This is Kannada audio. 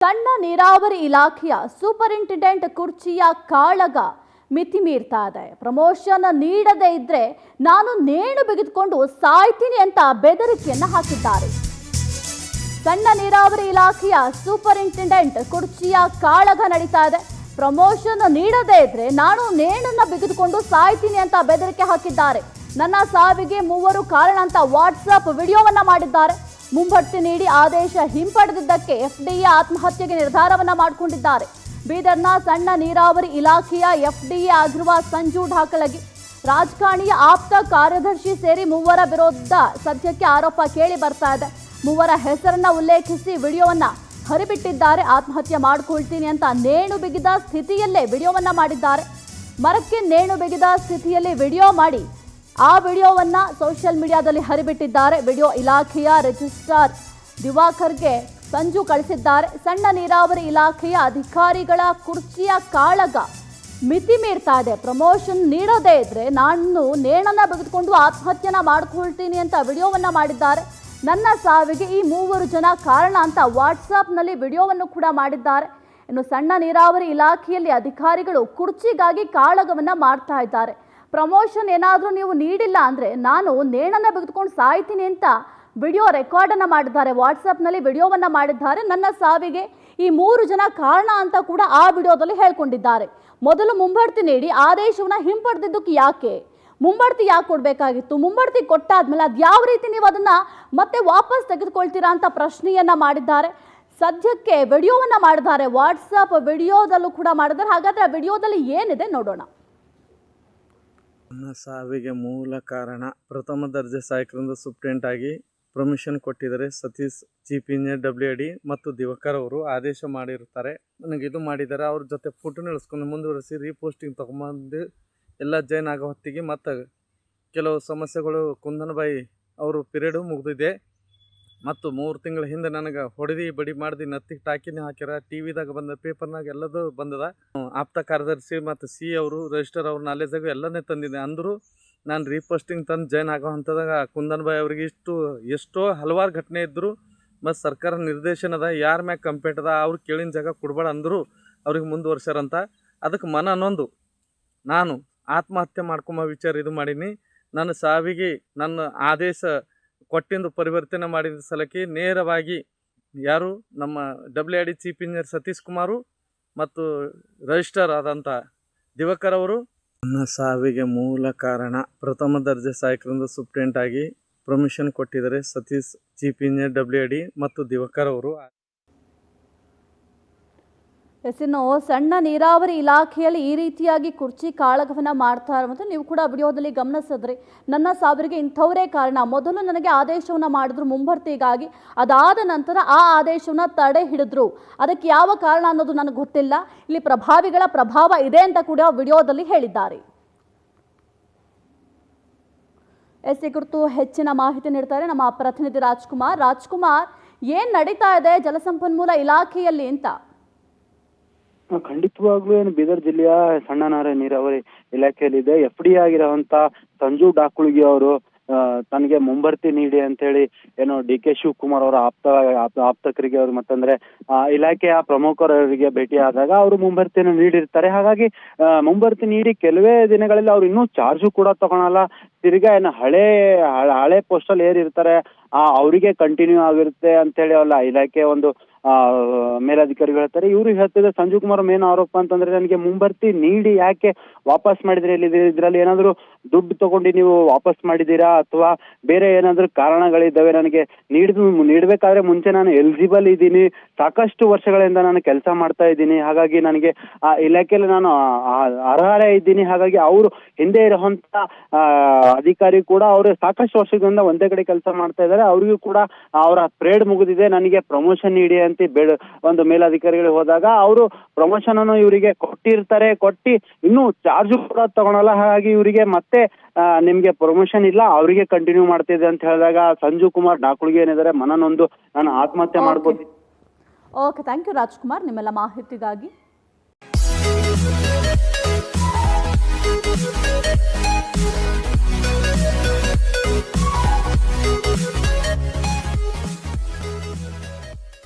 ಸಣ್ಣ ನೀರಾವರಿ ಇಲಾಖೆಯ ಸೂಪರಿಂಟೆಂಡೆಂಟ್ ಕುರ್ಚಿಯ ಕಾಳಗ ಮಿತಿ ಮೀರ್ತಾ ಇದೆ. ಪ್ರಮೋಷನ್ ನೀಡದೇ ಇದ್ರೆ ನಾನು ನೇಣು ಬಿಗಿದುಕೊಂಡು ಸಾಯ್ತೀನಿ ಅಂತ ಬೆದರಿಕೆಯನ್ನ ಹಾಕಿದ್ದಾರೆ. ಸಣ್ಣ ನೀರಾವರಿ ಇಲಾಖೆಯ ಸೂಪರಿಂಟೆಂಡೆಂಟ್ ಕುರ್ಚಿಯ ಕಾಳಗ ನಡೀತಾ ಇದೆ. ಪ್ರಮೋಷನ್ ನೀಡದೇ ಇದ್ರೆ ನಾನು ನೇಣನ್ನ ಬಿಗಿದುಕೊಂಡು ಸಾಯ್ತೀನಿ ಅಂತ ಬೆದರಿಕೆ ಹಾಕಿದ್ದಾರೆ. ನನ್ನ ಸಾವಿಗೆ ಮೂವರು ಕಾರಣ ಅಂತ ವಾಟ್ಸ್ಆಪ್ ವಿಡಿಯೋವನ್ನ ಮಾಡಿದ್ದಾರೆ. ಮುಂಬಡ್ತಿ ನೀಡಿ ಆದೇಶ ಹಿಂಪಡೆದಿದ್ದಕ್ಕೆ ಎಫ್ಡಿಎ ಆತ್ಮಹತ್ಯೆಗೆ ನಿರ್ಧಾರವನ್ನ ಮಾಡಿಕೊಂಡಿದ್ದಾರೆ. ಬೀದರ್ನ ಸಣ್ಣ ನೀರಾವರಿ ಇಲಾಖೆಯ ಎಫ್ಡಿಎ ಆಗಿರುವ ಸಂಜು ಢಾಕಲಗಿ ರಾಜಕಾರಣಿಯ ಆಪ್ತ ಕಾರ್ಯದರ್ಶಿ ಸೇರಿ ಮೂವರ ವಿರುದ್ಧ ಸದ್ಯಕ್ಕೆ ಆರೋಪ ಕೇಳಿ ಬರ್ತಾ ಇದೆ. ಮೂವರ ಹೆಸರನ್ನ ಉಲ್ಲೇಖಿಸಿ ವಿಡಿಯೋವನ್ನ ಹರಿಬಿಟ್ಟಿದ್ದಾರೆ. ಆತ್ಮಹತ್ಯೆ ಮಾಡಿಕೊಳ್ತೀನಿ ಅಂತ ನೇಣು ಬಿಗಿದ ಸ್ಥಿತಿಯಲ್ಲೇ ವಿಡಿಯೋವನ್ನ ಮಾಡಿದ್ದಾರೆ. ಮರಕ್ಕೆ ನೇಣು ಬಿಗಿದ ಸ್ಥಿತಿಯಲ್ಲಿ ವಿಡಿಯೋ ಮಾಡಿ ಆ ವಿಡಿಯೋವನ್ನ ಸೋಷಿಯಲ್ ಮೀಡಿಯಾದಲ್ಲಿ ಹರಿಬಿಟ್ಟಿದ್ದಾರೆ. ವಿಡಿಯೋ ಇಲಾಖೆಯ ರಿಜಿಸ್ಟ್ರಾರ್ ದಿವಾಕರ್ಗೆ ಸಂಜು ಕಳಿಸಿದ್ದಾರೆ. ಸಣ್ಣ ನೀರಾವರಿ ಇಲಾಖೆಯ ಅಧಿಕಾರಿಗಳ ಕುರ್ಚಿಯ ಕಾಳಗ ಮಿತಿ ಮೀರ್ತಾ ಇದೆ. ಪ್ರಮೋಷನ್ ನೀಡೋದೇ ಇದ್ರೆ ನಾನು ನೇಣನ್ನ ಬಿಗಿದುಕೊಂಡು ಆತ್ಮಹತ್ಯೆನ ಮಾಡ್ಕೊಳ್ತೀನಿ ಅಂತ ವಿಡಿಯೋವನ್ನ ಮಾಡಿದ್ದಾರೆ. ನನ್ನ ಸಾವಿಗೆ ಈ ಮೂವರು ಜನ ಕಾರಣ ಅಂತ ವಾಟ್ಸಾಪ್ನಲ್ಲಿ ವಿಡಿಯೋವನ್ನು ಕೂಡ ಮಾಡಿದ್ದಾರೆ. ಇನ್ನು ಸಣ್ಣ ನೀರಾವರಿ ಇಲಾಖೆಯಲ್ಲಿ ಅಧಿಕಾರಿಗಳು ಕುರ್ಚಿಗಾಗಿ ಕಾಳಗವನ್ನ ಮಾಡ್ತಾ ಇದ್ದಾರೆ. ಪ್ರಮೋಷನ್ ಏನಾದರೂ ನೀವು ನೀಡಿಲ್ಲ ಅಂದರೆ ನಾನು ನೇಣನ್ನ ಬಿಗಿದುಕೊಂಡು ಸಾಯ್ತೀನಿ ಅಂತ ವಿಡಿಯೋ ರೆಕಾರ್ಡನ್ನು ಮಾಡಿದ್ದಾರೆ. ವಾಟ್ಸಪ್ನಲ್ಲಿ ವಿಡಿಯೋವನ್ನು ಮಾಡಿದ್ದಾರೆ. ನನ್ನ ಸಾವಿಗೆ ಈ ಮೂರು ಜನ ಕಾರಣ ಅಂತ ಕೂಡ ಆ ವಿಡಿಯೋದಲ್ಲಿ ಹೇಳ್ಕೊಂಡಿದ್ದಾರೆ. ಮೊದಲು ಮುಂಬಡ್ತಿ ನೀಡಿ ಆದೇಶವನ್ನು ಹಿಂಪಡೆದಿದ್ದಕ್ಕೆ ಯಾಕೆ ಮುಂಬಡ್ತಿ ಯಾಕೆ ಕೊಡಬೇಕಾಗಿತ್ತು? ಮುಂಬಡ್ತಿ ಕೊಟ್ಟಾದ್ಮೇಲೆ ಅದು ಯಾವ ರೀತಿ ನೀವು ಅದನ್ನು ಮತ್ತೆ ವಾಪಸ್ ತೆಗೆದುಕೊಳ್ತೀರಾ ಅಂತ ಪ್ರಶ್ನೆಯನ್ನು ಮಾಡಿದ್ದಾರೆ. ಸದ್ಯಕ್ಕೆ ವಿಡಿಯೋವನ್ನು ಮಾಡಿದ್ದಾರೆ. ವಾಟ್ಸಪ್ ವಿಡಿಯೋದಲ್ಲೂ ಕೂಡ ಮಾಡಿದ್ದಾರೆ. ಹಾಗಾದರೆ ಆ ವಿಡಿಯೋದಲ್ಲಿ ಏನಿದೆ ನೋಡೋಣ. ನನ್ನ ಸಾವಿಗೆ ಮೂಲ ಕಾರಣ ಪ್ರಥಮ ದರ್ಜೆ ಸಹಾಯಕರಿಂದ ಸೂಪ್ರೆಂಟ್ ಆಗಿ ಪ್ರಮೋಷನ್ ಕೊಟ್ಟಿದ್ದಾರೆ. ಸತೀಶ್ ಚೀಫ್ ಇಂಜಿನಿಯರ್ WD ಮತ್ತು ದಿವಾಕರ್ ಅವರು ಆದೇಶ ಮಾಡಿರ್ತಾರೆ. ನನಗೆ ಇದು ಮಾಡಿದ್ದಾರೆ. ಅವ್ರ ಜೊತೆ ಫೋಟೋ ಇಳಿಸ್ಕೊಂಡು ಮುಂದುವರಿಸಿ ರೀಪೋಸ್ಟಿಂಗ್ ತೊಗೊಂಬಂದು ಎಲ್ಲ ಜಾಯ್ನ್ ಆಗೋ ಹೊತ್ತಿಗೆ ಮತ್ತು ಕೆಲವು ಸಮಸ್ಯೆಗಳು ಕುಂದನಬಾಯಿ ಅವರು ಪಿರಿಯಡು ಮುಗಿದಿದೆ. ಮತ್ತು 3 ತಿಂಗಳ ಹಿಂದೆ ನನಗೆ ಹೊಡೆದು ಬಡಿ ಮಾಡ್ದು ನತ್ತಿಗೆ ಟಾಕಿನೇ ಹಾಕ್ಯಾರ. TV ದಾಗ ಬಂದ ಪೇಪರ್ನಾಗ ಎಲ್ಲದೂ ಬಂದದ. ಆಪ್ತ ಕಾರ್ಯದರ್ಶಿ ಮತ್ತು C ಅವರು ರಿಜಿಸ್ಟರ್ ಅವ್ರ ನಾಲೆಜಾಗ ಎಲ್ಲನೇ ತಂದಿದ್ದೆ. ಅಂದರೂ ನಾನು ರೀಪೋಸ್ಟಿಂಗ್ ತಂದು ಜಾಯ್ನ್ ಆಗೋ ಹಂತದಾಗ ಕುಂದನ್ಬಾಯಿ ಅವ್ರಿಗೆ ಎಷ್ಟೋ ಹಲವಾರು ಘಟನೆ ಇದ್ದರು. ಮತ್ತು ಸರ್ಕಾರ ನಿರ್ದೇಶನದ ಯಾರ ಮ್ಯಾಗ ಕಂಪ್ಲೇಂಟ್ ಅದ ಅವ್ರು ಕೇಳಿನ ಜಾಗ ಕೊಡ್ಬೇಡ ಅಂದರು. ಅವ್ರಿಗೆ ಮುಂದುವರ್ಸ್ಯಾರಂತ. ಅದಕ್ಕೆ ಮನನೊಂದು ನಾನು ಆತ್ಮಹತ್ಯೆ ಮಾಡ್ಕೊಂಬ ವಿಚಾರ ಇದು ಮಾಡೀನಿ. ನನ್ನ ಸಾವಿಗೆ ನನ್ನ ಆದೇಶ ಕೊಟ್ಟಿಂದು ಪರಿವರ್ತನೆ ಮಾಡಿದ ಸಲಕ್ಕೆ ನೇರವಾಗಿ ಯಾರು ನಮ್ಮ WD chief engineer Satish Kumar ಮತ್ತು ರಿಜಿಸ್ಟರ್ ಆದಂಥ ದಿವಾಕರ್ ಅವರು ನನ್ನ ಸಾವಿಗೆ ಮೂಲ ಕಾರಣ ಪ್ರಥಮ ದರ್ಜೆ ಸಹಾಯಕರಿಂದ ಸೂಪ್ರೆಂಟ್ ಆಗಿ ಪ್ರಮೋಷನ್ ಕೊಟ್ಟಿದ್ದಾರೆ. ಸತೀಶ್ ಚೀಫ್ ಇಂಜಿನಿಯರ್ WD ಮತ್ತು ದಿವಾಕರ್ ಅವರು. ಇನ್ನು ಸಣ್ಣ ನೀರಾವರಿ ಇಲಾಖೆಯಲ್ಲಿ ಈ ರೀತಿಯಾಗಿ ಕುರ್ಚಿ ಕಾಳಗವನ್ನು ಮಾಡ್ತಾ ಇರುವಂಥ ನೀವು ಕೂಡ ವಿಡಿಯೋದಲ್ಲಿ ಗಮನಿಸಿದ್ರಿ. ನನ್ನ ಸಾವಿಗೆ ಇಂಥವರೇ ಕಾರಣ. ಮೊದಲು ನನಗೆ ಆದೇಶವನ್ನು ಮಾಡಿದ್ರು ಮುಂಬಡ್ತಿಗಾಗಿ. ಅದಾದ ನಂತರ ಆ ಆದೇಶವನ್ನು ತಡೆ ಹಿಡಿದ್ರು. ಅದಕ್ಕೆ ಯಾವ ಕಾರಣ ಅನ್ನೋದು ನನಗೆ ಗೊತ್ತಿಲ್ಲ. ಇಲ್ಲಿ ಪ್ರಭಾವಿಗಳ ಪ್ರಭಾವ ಇದೆ ಅಂತ ಕೂಡ ವಿಡಿಯೋದಲ್ಲಿ ಹೇಳಿದ್ದಾರೆ. ಈ ಕುರಿತು ಹೆಚ್ಚಿನ ಮಾಹಿತಿ ನೀಡ್ತಾರೆ ನಮ್ಮ ಪ್ರತಿನಿಧಿ ರಾಜ್ಕುಮಾರ್, ಏನು ನಡೀತಾ ಇದೆ ಜಲಸಂಪನ್ಮೂಲ ಇಲಾಖೆಯಲ್ಲಿ ಅಂತ? ಖಂಡಿತವಾಗ್ಲೂ ಏನು ಬೀದರ್ ಜಿಲ್ಲೆಯ ಸಣ್ಣ ನೀರಾವರಿ ಇಲಾಖೆಯಲ್ಲಿದೆ. FD ಆಗಿರುವಂತ ಸಂಜು ಢಾಕಲಗಿ ಅವರು ತನಗೆ ಮುಂಬರ್ತಿ ನೀಡಿ ಅಂತ ಹೇಳಿ ಏನು DK ಶಿವಕುಮಾರ್ ಅವರ ಆಪ್ತಕರಿಗೆ ಅವರು ಮತ್ತಂದ್ರೆ ಇಲಾಖೆಯ ಪ್ರಮುಖರಿಗೆ ಭೇಟಿ ಆದಾಗ ಅವರು ಮುಂಬರ್ತಿಯನ್ನು ನೀಡಿರ್ತಾರೆ. ಹಾಗಾಗಿ ಮುಂಬರ್ತಿ ನೀಡಿ ಕೆಲವೇ ದಿನಗಳಲ್ಲಿ ಅವ್ರು ಇನ್ನೂ ಚಾರ್ಜು ಕೂಡ ತಗೊಳಲ್ಲ. ತಿರ್ಗಾ ಏನು ಹಳೆ ಪೋಸ್ಟಲ್ಲಿ ಏರಿರ್ತಾರೆ ಅವರಿಗೆ ಕಂಟಿನ್ಯೂ ಆಗಿರುತ್ತೆ ಅಂತ ಹೇಳಿ ಅಲ್ಲ ಇಲಾಖೆ ಒಂದು ಮೇಲಧಿಕಾರಿಗಳು ಹೇಳ್ತಾರೆ. ಇವರು ಹೇಳ್ತಿದ್ರೆ ಸಂಜು ಕುಮಾರ್ ಮೇನ್ ಆರೋಪ ಅಂತಂದ್ರೆ ನನಗೆ ಮುಂಬರ್ತಿ ನೀಡಿ ಯಾಕೆ ವಾಪಸ್ ಮಾಡಿದ್ರೆ ಇದ್ರಲ್ಲಿ ಏನಾದ್ರು ದುಡ್ಡು ತಗೊಂಡು ನೀವು ವಾಪಸ್ ಮಾಡಿದೀರಾ ಅಥವಾ ಬೇರೆ ಏನಾದ್ರು ಕಾರಣಗಳಿದ್ದಾವೆ? ನನಗೆ ನೀಡಬೇಕಾದ್ರೆ ಮುಂಚೆ ನಾನು ಎಲಿಜಿಬಲ್ ಇದ್ದೀನಿ, ಸಾಕಷ್ಟು ವರ್ಷಗಳಿಂದ ನಾನು ಕೆಲಸ ಮಾಡ್ತಾ ಇದ್ದೀನಿ, ಹಾಗಾಗಿ ನನಗೆ ಆ ಇಲಾಖೆಯಲ್ಲಿ ನಾನು ಅರ್ಹರೇ ಇದ್ದೀನಿ. ಹಾಗಾಗಿ ಅವರು ಹಿಂದೆ ಇರುವಂತ ಅಧಿಕಾರಿ ಕೂಡ ಅವರು ಸಾಕಷ್ಟು ವರ್ಷಗಳಿಂದ ಒಂದೇ ಕಡೆ ಕೆಲಸ ಮಾಡ್ತಾ ಇದ್ದಾರೆ. ಅವ್ರಿಗೂ ಕೂಡ ಅವರ ಪೀರಿಯಡ್ ಮುಗಿದಿದೆ, ನನಗೆ ಪ್ರಮೋಷನ್ ನೀಡಿ ಅಂತ ಒಂದು ಮೇಲಧಿಕಾರಿಗಳು ಹೋದಾಗ ಅವರು ಪ್ರಮೋಷನ್ ಅನ್ನು ಇವರಿಗೆ ಕೊಟ್ಟಿ ಇನ್ನೂ ಚಾರ್ಜ್ ಕೂಡ ತಗೊಳಲ್ಲ. ಹಾಗಾಗಿ ಇವರಿಗೆ ಮತ್ತೆ ನಿಮ್ಗೆ ಪ್ರಮೋಷನ್ ಇಲ್ಲ, ಅವರಿಗೆ ಕಂಟಿನ್ಯೂ ಮಾಡ್ತಿದೆ ಅಂತ ಹೇಳಿದಾಗ ಸಂಜು ಕುಮಾರ್ ಢಾಕಲಗಿ ಏನಿದ್ದಾರೆ ಮನನೊಂದು ನಾನು ಆತ್ಮಹತ್ಯೆ ಮಾಡ್ಕೋತೀನಿ. ಓಕೆ, ಥ್ಯಾಂಕ್ ಯು ರಾಜ್ಕುಮಾರ್ ನಿಮ್ಮೆಲ್ಲ ಮಾಹಿತಿಗಾಗಿ.